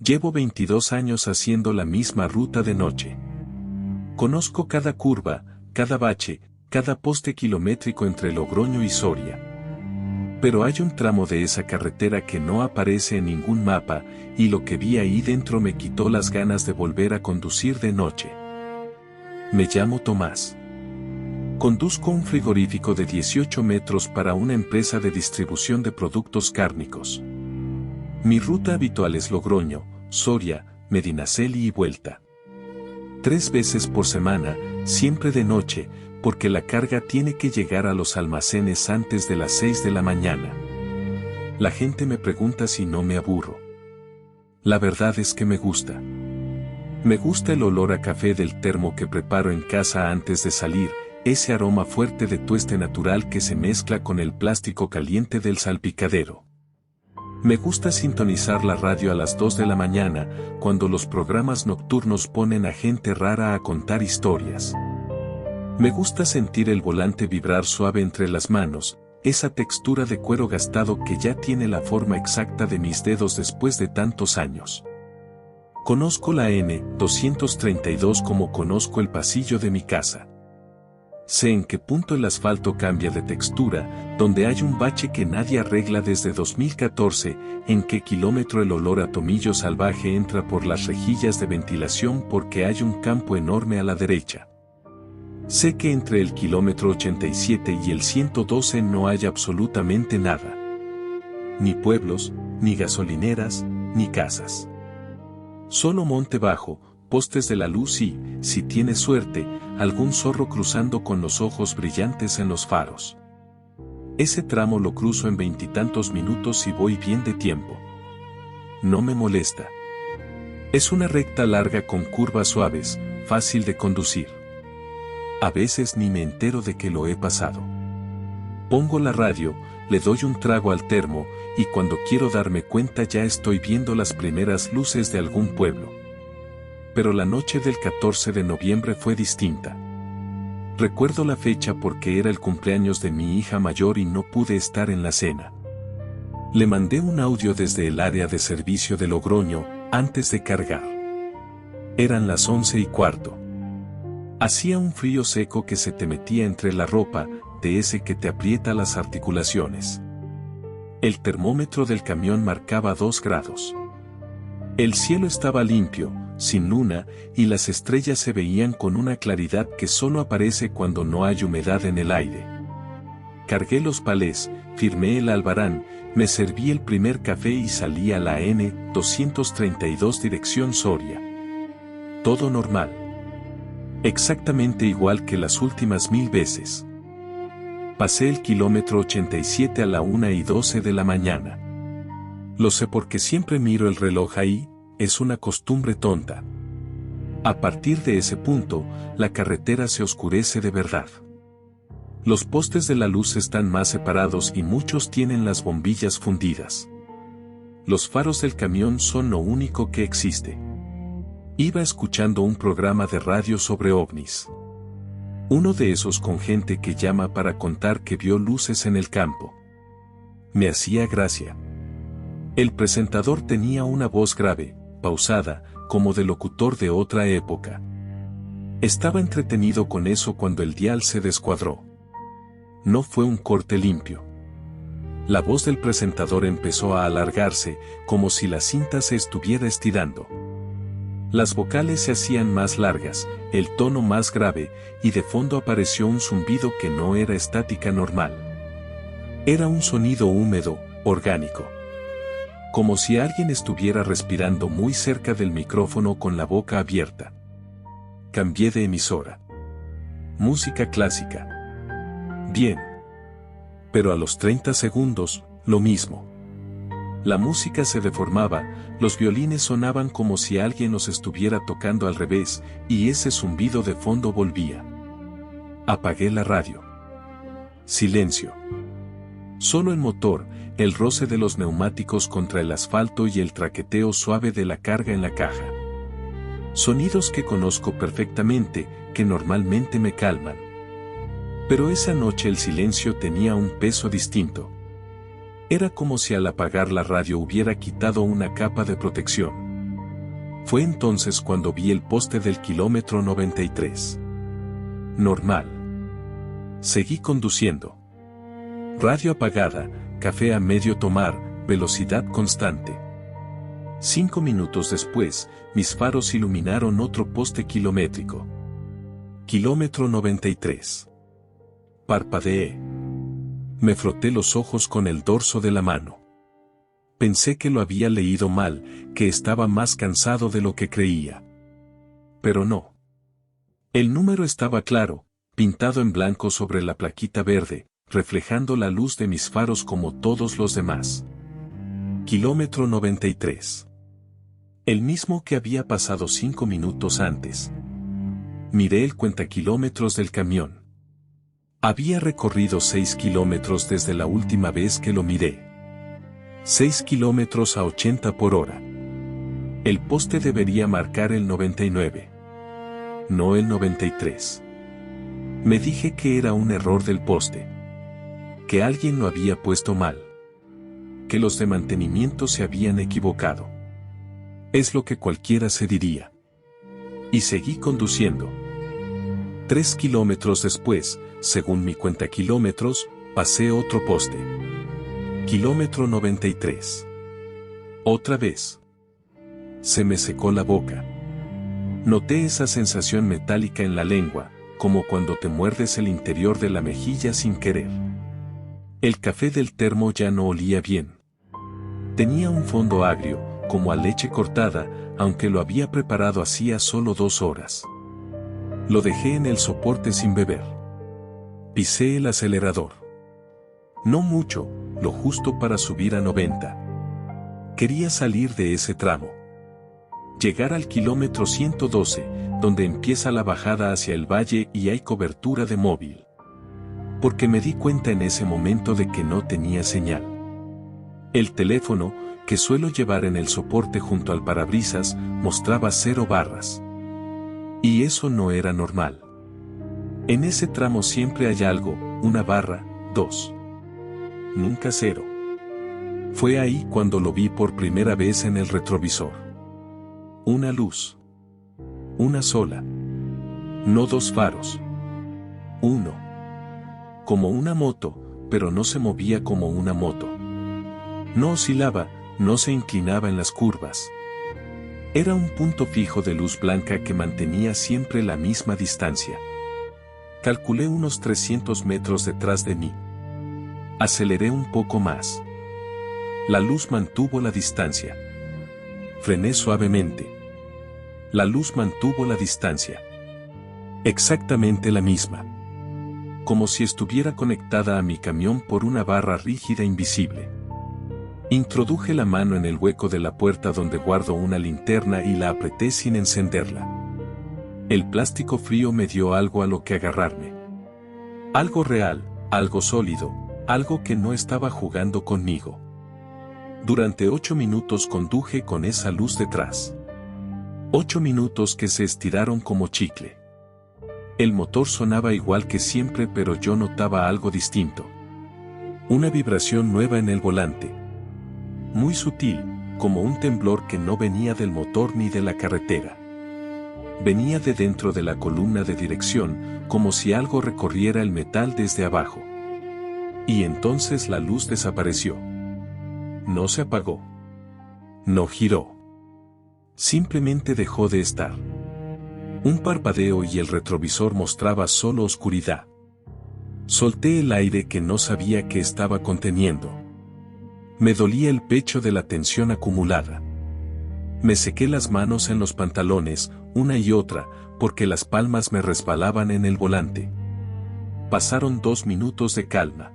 Llevo 22 años haciendo la misma ruta de noche. Conozco cada curva, cada bache, cada poste kilométrico entre Logroño y Soria. Pero hay un tramo de esa carretera que no aparece en ningún mapa, y lo que vi ahí dentro me quitó las ganas de volver a conducir de noche. Me llamo Tomás. Conduzco un frigorífico de 18 metros para una empresa de distribución de productos cárnicos. Mi ruta habitual es Logroño, Soria, Medinaceli y vuelta. 3 veces por semana, siempre de noche, porque la carga tiene que llegar a los almacenes antes de las 6 de la mañana. La gente me pregunta si no me aburro. La verdad es que me gusta. Me gusta el olor a café del termo que preparo en casa antes de salir, ese aroma fuerte de tueste natural que se mezcla con el plástico caliente del salpicadero. Me gusta sintonizar la radio a las 2 de la mañana, cuando los programas nocturnos ponen a gente rara a contar historias. Me gusta sentir el volante vibrar suave entre las manos, esa textura de cuero gastado que ya tiene la forma exacta de mis dedos después de tantos años. Conozco la N232 como conozco el pasillo de mi casa. Sé en qué punto el asfalto cambia de textura, donde hay un bache que nadie arregla desde 2014, en qué kilómetro el olor a tomillo salvaje entra por las rejillas de ventilación porque hay un campo enorme a la derecha. Sé que entre el kilómetro 87 y el 112 no hay absolutamente nada. Ni pueblos, ni gasolineras, ni casas. Solo monte bajo, postes de la luz y, si tienes suerte, algún zorro cruzando con los ojos brillantes en los faros. Ese tramo lo cruzo en 20 y tantos minutos y voy bien de tiempo. No me molesta. Es una recta larga con curvas suaves, fácil de conducir. A veces ni me entero de que lo he pasado. Pongo la radio, le doy un trago al termo, y cuando quiero darme cuenta ya estoy viendo las primeras luces de algún pueblo. Pero la noche del 14 de noviembre fue distinta. Recuerdo la fecha porque era el cumpleaños de mi hija mayor y no pude estar en la cena. Le mandé un audio desde el área de servicio de Logroño, antes de cargar. Eran las 11:15. Hacía un frío seco que se te metía entre la ropa, de ese que te aprieta las articulaciones. El termómetro del camión marcaba 2 grados. El cielo estaba limpio, sin luna, y las estrellas se veían con una claridad que solo aparece cuando no hay humedad en el aire. Cargué los palés, firmé el albarán, me serví el primer café y salí a la N232 dirección Soria. Todo normal. Exactamente igual que las últimas 1000 veces. Pasé el kilómetro 87 a la 1:12 de la mañana. Lo sé porque siempre miro el reloj ahí, es una costumbre tonta. A partir de ese punto, la carretera se oscurece de verdad. Los postes de la luz están más separados y muchos tienen las bombillas fundidas. Los faros del camión son lo único que existe. Iba escuchando un programa de radio sobre ovnis. Uno de esos con gente que llama para contar que vio luces en el campo. Me hacía gracia. El presentador tenía una voz grave, pausada, como de locutor de otra época. Estaba entretenido con eso cuando el dial se descuadró. No fue un corte limpio. La voz del presentador empezó a alargarse, como si la cinta se estuviera estirando. Las vocales se hacían más largas, el tono más grave, y de fondo apareció un zumbido que no era estática normal. Era un sonido húmedo, orgánico. Como si alguien estuviera respirando muy cerca del micrófono con la boca abierta. Cambié de emisora. Música clásica. Bien. Pero a los 30 segundos, lo mismo. La música se deformaba, los violines sonaban como si alguien los estuviera tocando al revés, y ese zumbido de fondo volvía. Apagué la radio. Silencio. Solo el motor, el roce de los neumáticos contra el asfalto y el traqueteo suave de la carga en la caja. Sonidos que conozco perfectamente, que normalmente me calman. Pero esa noche el silencio tenía un peso distinto. Era como si al apagar la radio hubiera quitado una capa de protección. Fue entonces cuando vi el poste del kilómetro 93. Normal. Seguí conduciendo. Radio apagada, café a medio tomar, velocidad constante. 5 minutos después, mis faros iluminaron otro poste kilométrico. Kilómetro 93. Parpadeé. Me froté los ojos con el dorso de la mano. Pensé que lo había leído mal, que estaba más cansado de lo que creía. Pero no. El número estaba claro, pintado en blanco sobre la plaquita verde, reflejando la luz de mis faros como todos los demás. Kilómetro 93. El mismo que había pasado 5 minutos antes. Miré el cuentakilómetros del camión. Había recorrido 6 kilómetros desde la última vez que lo miré. 6 kilómetros a 80 por hora. El poste debería marcar el 99. No el 93. Me dije que era un error del poste. Que alguien lo había puesto mal. Que los de mantenimiento se habían equivocado. Es lo que cualquiera se diría. Y seguí conduciendo. 3 kilómetros después, según mi cuentakilómetros, pasé otro poste. Kilómetro 93. Otra vez. Se me secó la boca. Noté esa sensación metálica en la lengua, como cuando te muerdes el interior de la mejilla sin querer. El café del termo ya no olía bien. Tenía un fondo agrio, como a leche cortada, aunque lo había preparado hacía solo 2 horas. Lo dejé en el soporte sin beber. Pisé el acelerador. No mucho, lo justo para subir a 90. Quería salir de ese tramo. Llegar al kilómetro 112, donde empieza la bajada hacia el valle y hay cobertura de móvil. Porque me di cuenta en ese momento de que no tenía señal. El teléfono, que suelo llevar en el soporte junto al parabrisas, mostraba 0 barras. Y eso no era normal. En ese tramo siempre hay algo, una barra, 2. Nunca 0. Fue ahí cuando lo vi por primera vez en el retrovisor. Una luz. Una sola. No 2 faros. 1. Como una moto, pero no se movía como una moto. No oscilaba, no se inclinaba en las curvas. Era un punto fijo de luz blanca que mantenía siempre la misma distancia. Calculé unos 300 metros detrás de mí. Aceleré un poco más. La luz mantuvo la distancia. Frené suavemente. La luz mantuvo la distancia. Exactamente la misma. Como si estuviera conectada a mi camión por una barra rígida invisible. Introduje la mano en el hueco de la puerta donde guardo una linterna y la apreté sin encenderla. El plástico frío me dio algo a lo que agarrarme. Algo real, algo sólido, algo que no estaba jugando conmigo. Durante 8 minutos conduje con esa luz detrás. 8 minutos que se estiraron como chicle. El motor sonaba igual que siempre, pero yo notaba algo distinto. Una vibración nueva en el volante. Muy sutil, como un temblor que no venía del motor ni de la carretera. Venía de dentro de la columna de dirección, como si algo recorriera el metal desde abajo. Y entonces la luz desapareció. No se apagó. No giró. Simplemente dejó de estar. Un parpadeo y el retrovisor mostraba solo oscuridad. Solté el aire que no sabía que estaba conteniendo. Me dolía el pecho de la tensión acumulada. Me sequé las manos en los pantalones, una y otra, porque las palmas me resbalaban en el volante. Pasaron 2 minutos de calma.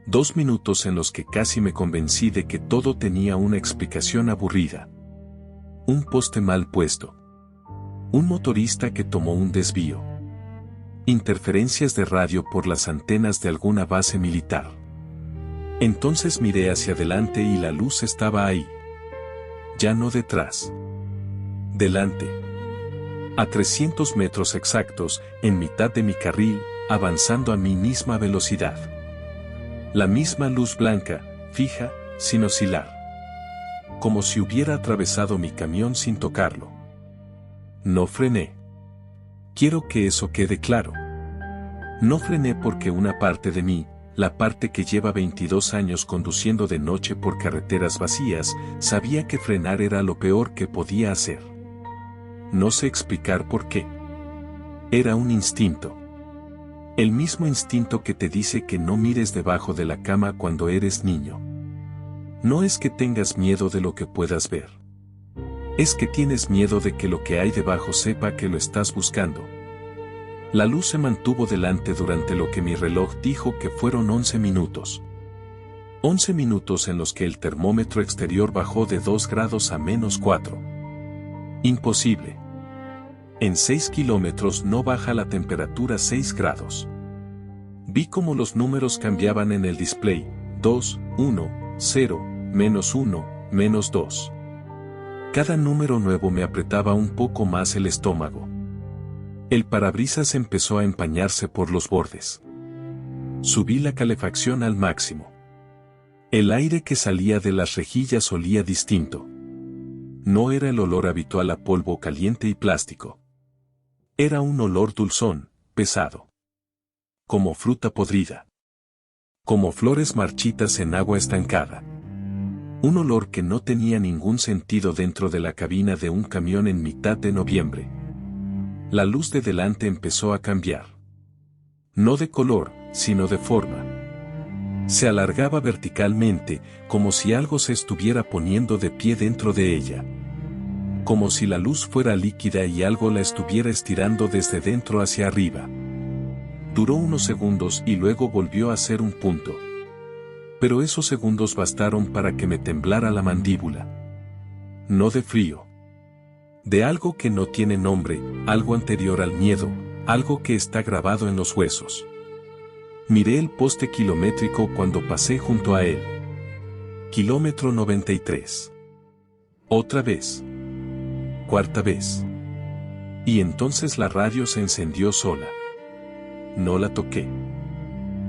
2 minutos en los que casi me convencí de que todo tenía una explicación aburrida. Un poste mal puesto. Un motorista que tomó un desvío. Interferencias de radio por las antenas de alguna base militar. Entonces miré hacia adelante y la luz estaba ahí. Ya no detrás. Delante. A 300 metros exactos, en mitad de mi carril, avanzando a mi misma velocidad. La misma luz blanca, fija, sin oscilar. como si hubiera atravesado mi camión sin tocarlo. No frené. Quiero que eso quede claro. No frené porque una parte de mí, la parte que lleva 22 años conduciendo de noche por carreteras vacías, sabía que frenar era lo peor que podía hacer. No sé explicar por qué. Era un instinto. El mismo instinto que te dice que no mires debajo de la cama cuando eres niño. No es que tengas miedo de lo que puedas ver. Es que tienes miedo de que lo que hay debajo sepa que lo estás buscando. La luz se mantuvo delante durante lo que mi reloj dijo que fueron 11 minutos. 11 minutos en los que el termómetro exterior bajó de 2 grados a -4. Imposible. En 6 kilómetros no baja la temperatura 6 grados. Vi cómo los números cambiaban en el display: 2, 1, 0, -1, -2. Cada número nuevo me apretaba un poco más el estómago. El parabrisas empezó a empañarse por los bordes. Subí la calefacción al máximo. El aire que salía de las rejillas olía distinto. No era el olor habitual a polvo caliente y plástico. Era un olor dulzón, pesado. Como fruta podrida. Como flores marchitas en agua estancada. Un olor que no tenía ningún sentido dentro de la cabina de un camión en mitad de noviembre. La luz de delante empezó a cambiar. No de color, sino de forma. Se alargaba verticalmente, como si algo se estuviera poniendo de pie dentro de ella. Como si la luz fuera líquida y algo la estuviera estirando desde dentro hacia arriba. Duró unos segundos y luego volvió a ser un punto. Pero esos segundos bastaron para que me temblara la mandíbula. No de frío. De algo que no tiene nombre, algo anterior al miedo, algo que está grabado en los huesos. Miré el poste kilométrico cuando pasé junto a él. Kilómetro 93. Otra vez. Cuarta vez. Y entonces la radio se encendió sola. No la toqué.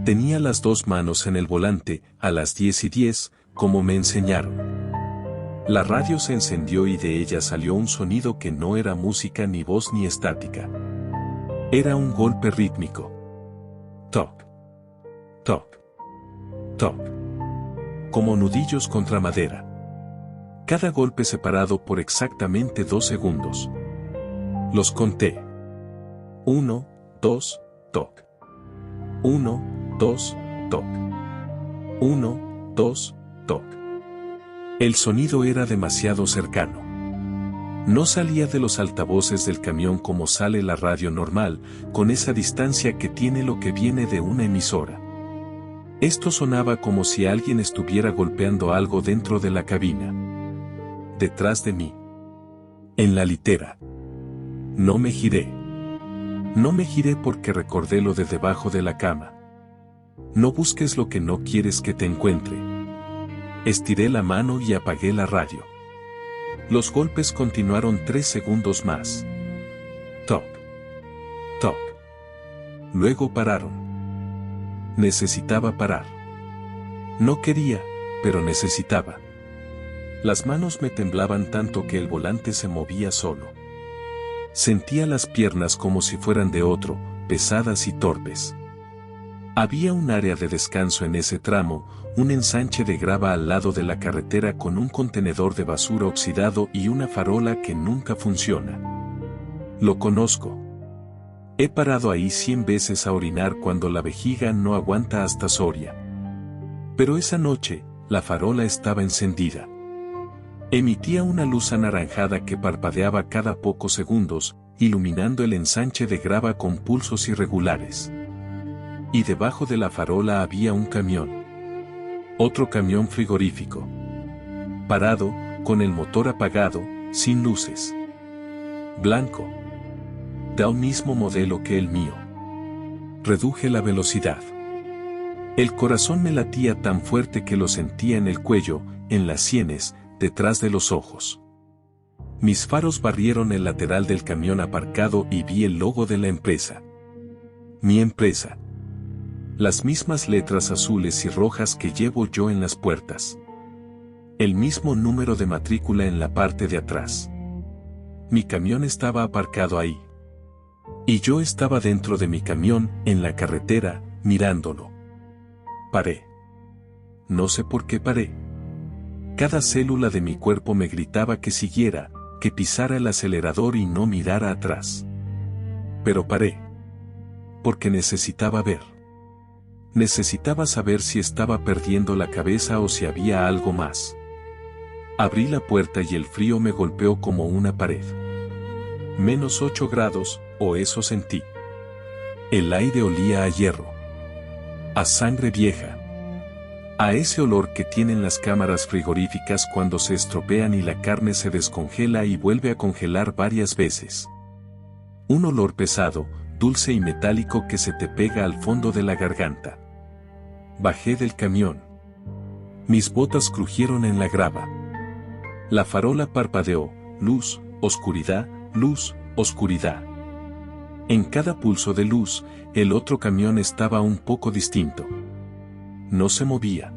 Tenía las dos manos en el volante, a las 10:10, como me enseñaron. La radio se encendió y de ella salió un sonido que no era música ni voz ni estática. Era un golpe rítmico. Toc. Toc. Toc. Como nudillos contra madera. Cada golpe separado por exactamente 2 segundos. Los conté. 1, 2, toc. 1, 2, toc. 1, 2, toc. El sonido era demasiado cercano. No salía de los altavoces del camión como sale la radio normal, con esa distancia que tiene lo que viene de una emisora. Esto sonaba como si alguien estuviera golpeando algo dentro de la cabina. Detrás de mí. En la litera. No me giré. No me giré porque recordé lo de debajo de la cama. No busques lo que no quieres que te encuentre. Estiré la mano y apagué la radio. Los golpes continuaron 3 segundos más. Toc. Toc. Luego pararon. Necesitaba parar. No quería, pero necesitaba. Las manos me temblaban tanto que el volante se movía solo. Sentía las piernas como si fueran de otro, pesadas y torpes. Había un área de descanso en ese tramo, un ensanche de grava al lado de la carretera con un contenedor de basura oxidado y una farola que nunca funciona. Lo conozco. He parado ahí 100 veces a orinar cuando la vejiga no aguanta hasta Soria. Pero esa noche, la farola estaba encendida. Emitía una luz anaranjada que parpadeaba cada pocos segundos, iluminando el ensanche de grava con pulsos irregulares. Y debajo de la farola había un camión. Otro camión frigorífico. Parado, con el motor apagado, sin luces. Blanco. Del mismo modelo que el mío. Reduje la velocidad. El corazón me latía tan fuerte que lo sentía en el cuello, en las sienes, detrás de los ojos. Mis faros barrieron el lateral del camión aparcado y vi el logo de la empresa. Mi empresa. Las mismas letras azules y rojas que llevo yo en las puertas. El mismo número de matrícula en la parte de atrás. Mi camión estaba aparcado ahí. Y yo estaba dentro de mi camión, en la carretera, mirándolo. Paré. No sé por qué paré. Cada célula de mi cuerpo me gritaba que siguiera, que pisara el acelerador y no mirara atrás. Pero paré. Porque necesitaba ver. Necesitaba saber si estaba perdiendo la cabeza o si había algo más. Abrí la puerta y el frío me golpeó como una pared. -8 grados, o eso sentí. El aire olía a hierro. A sangre vieja. A ese olor que tienen las cámaras frigoríficas cuando se estropean y la carne se descongela y vuelve a congelar varias veces. Un olor pesado, dulce y metálico que se te pega al fondo de la garganta. Bajé del camión. Mis botas crujieron en la grava. La farola parpadeó, luz, oscuridad, luz, oscuridad. En cada pulso de luz, el otro camión estaba un poco distinto. No se movía.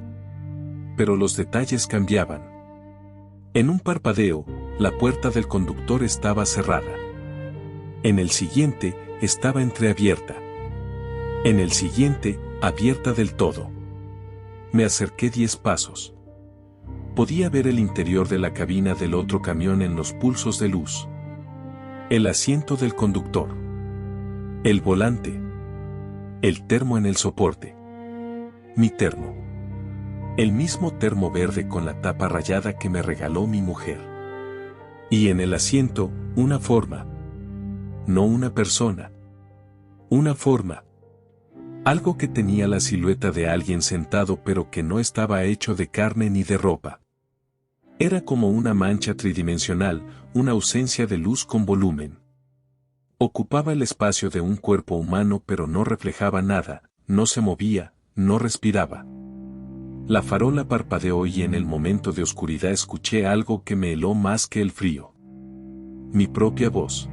Pero los detalles cambiaban. En un parpadeo, la puerta del conductor estaba cerrada. En el siguiente, estaba entreabierta. En el siguiente, abierta del todo. Me acerqué 10 pasos. Podía ver el interior de la cabina del otro camión en los pulsos de luz. El asiento del conductor. El volante. El termo en el soporte. Mi termo. El mismo termo verde con la tapa rayada que me regaló mi mujer. Y en el asiento, una forma. No una persona. Una forma. Algo que tenía la silueta de alguien sentado pero que no estaba hecho de carne ni de ropa. Era como una mancha tridimensional, una ausencia de luz con volumen. Ocupaba el espacio de un cuerpo humano pero no reflejaba nada, no se movía, no respiraba. La farola parpadeó y en el momento de oscuridad escuché algo que me heló más que el frío. Mi propia voz.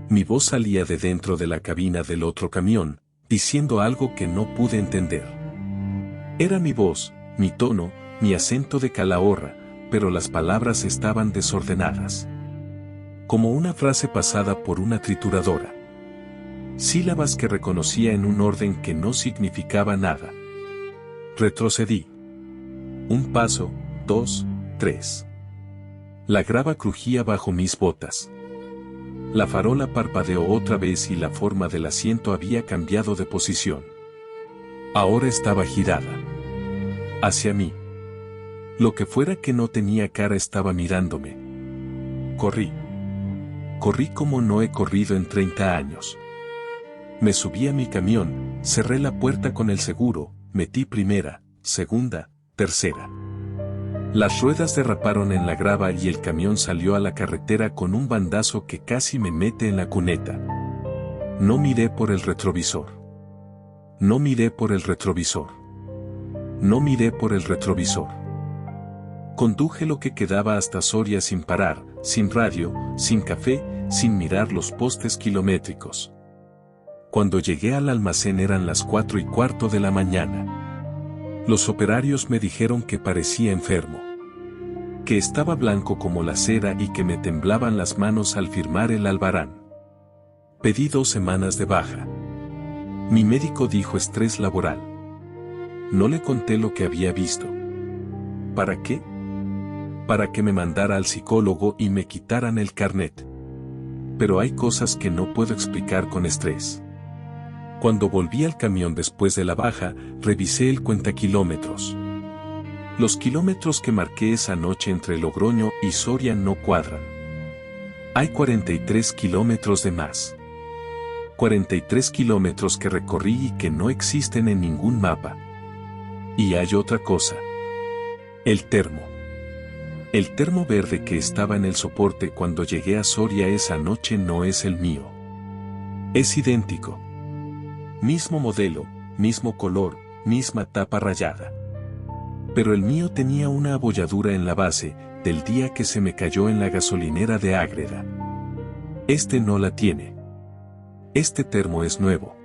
Mi voz salía de dentro de la cabina del otro camión, diciendo algo que no pude entender. Era mi voz, mi tono, mi acento de Calahorra, pero las palabras estaban desordenadas. Como una frase pasada por una trituradora. Sílabas que reconocía en un orden que no significaba nada. Retrocedí. 1 paso, 2, 3. La grava crujía bajo mis botas. La farola parpadeó otra vez y la forma del asiento había cambiado de posición. Ahora estaba girada. Hacia mí. Lo que fuera que no tenía cara estaba mirándome. Corrí. Corrí como no he corrido en 30 años. Me subí a mi camión, cerré la puerta con el seguro, metí primera, segunda, tercera. Las ruedas derraparon en la grava y el camión salió a la carretera con un bandazo que casi me mete en la cuneta. No miré por el retrovisor. No miré por el retrovisor. No miré por el retrovisor. Conduje lo que quedaba hasta Soria sin parar, sin radio, sin café, sin mirar los postes kilométricos. Cuando llegué al almacén eran las 4:15 de la mañana. Los operarios me dijeron que parecía enfermo. Que estaba blanco como la cera y que me temblaban las manos al firmar el albarán. Pedí 2 semanas de baja. Mi médico dijo estrés laboral. No le conté lo que había visto. ¿Para qué? Para que me mandara al psicólogo y me quitaran el carnet. Pero hay cosas que no puedo explicar con estrés. Cuando volví al camión después de la baja, revisé el cuentakilómetros. Los kilómetros que marqué esa noche entre Logroño y Soria no cuadran. Hay 43 kilómetros de más. 43 kilómetros que recorrí y que no existen en ningún mapa. Y hay otra cosa. El termo. El termo verde que estaba en el soporte cuando llegué a Soria esa noche no es el mío. Es idéntico. Mismo modelo, mismo color, misma tapa rayada. Pero el mío tenía una abolladura en la base, del día que se me cayó en la gasolinera de Ágreda. Este no la tiene. Este termo es nuevo.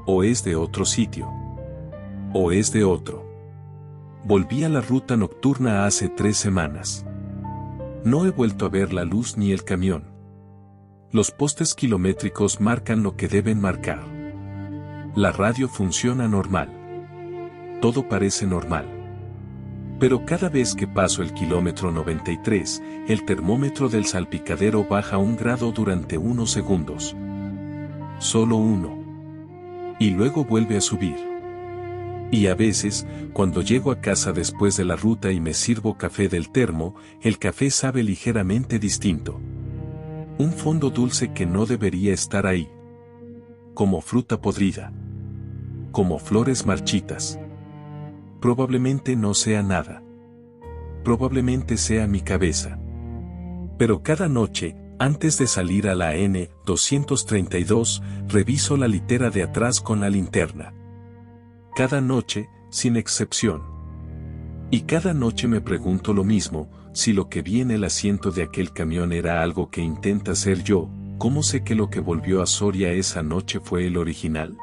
O es de otro sitio. O es de otro. Volví a la ruta nocturna hace 3 semanas. No he vuelto a ver la luz ni el camión. Los postes kilométricos marcan lo que deben marcar. La radio funciona normal. Todo parece normal. Pero cada vez que paso el kilómetro 93, el termómetro del salpicadero baja 1 grado durante unos segundos. Solo 1. Y luego vuelve a subir. Y a veces, cuando llego a casa después de la ruta y me sirvo café del termo, el café sabe ligeramente distinto. Un fondo dulce que no debería estar ahí. Como fruta podrida. Como flores marchitas. Probablemente no sea nada. Probablemente sea mi cabeza. Pero cada noche, antes de salir a la N232, reviso la litera de atrás con la linterna. Cada noche, sin excepción. Y cada noche me pregunto lo mismo, si lo que vi en el asiento de aquel camión era algo que intenta ser yo, ¿cómo sé que lo que volvió a Soria esa noche fue el original?